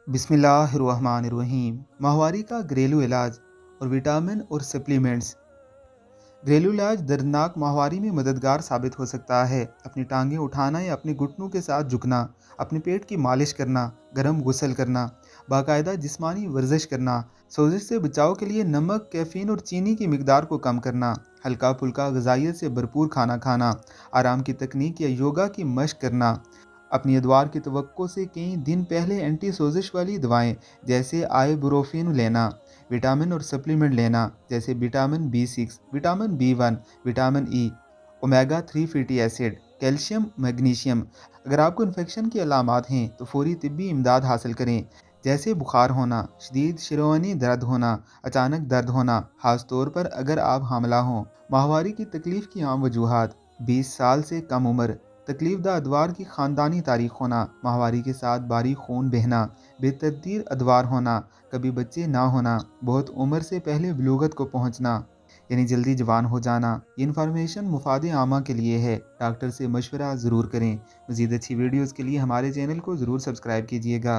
बिस्मिल्लाहिर्रहमानिर्रहीम। माहवारी का घरेलू इलाज और विटामिन और सप्लीमेंट्स। घरेलू इलाज दर्दनाक माहवारी में मददगार साबित हो सकता है। अपनी टांगें उठाना या अपने घुटनों के साथ झुकना, अपने पेट की मालिश करना, गर्म गुसल करना, बाकायदा जिस्मानी वर्जिश करना, सोजिश से बचाव के लिए नमक, कैफीन और चीनी की मिकदार को कम करना, हल्का फुल्का ग़िज़ाइयत से भरपूर खाना खाना, आराम की तकनीक या योगा की मशक करना, अपनी अदवार की तवक्को से कई दिन पहले एंटी सोजिश वाली दवाएं जैसे आइबुप्रोफेन लेना, विटामिन और सप्लीमेंट लेना जैसे vitamin B6, vitamin B1, vitamin E, omega 3 fatty acid, calcium, magnesium. अगर आपको इन्फेक्शन की अलामात हैं तो फौरी तिब्बी इमदाद हासिल करें, जैसे बुखार होना, शदीद शिरवानी दर्द होना, अचानक दर्द होना, खास तौर पर अगर आप हामला हों। माहवारी की तकलीफ की आम वजूहात: 20 साल से कम उम्र, तकलीफ दा अदवार की ख़ानदानी तारीख होना, माहवारी के साथ बारीक खून बहना, बेतरतीब अदवार होना, कभी बच्चे ना होना, बहुत उम्र से पहले बलूगत को पहुंचना यानी जल्दी जवान हो जाना। ये इन्फॉर्मेशन मुफाद आमा के लिए है, डॉक्टर से मशवरा ज़रूर करें। मज़ीद अच्छी वीडियोज़ के लिए हमारे चैनल को ज़रूर सब्सक्राइब कीजिएगा।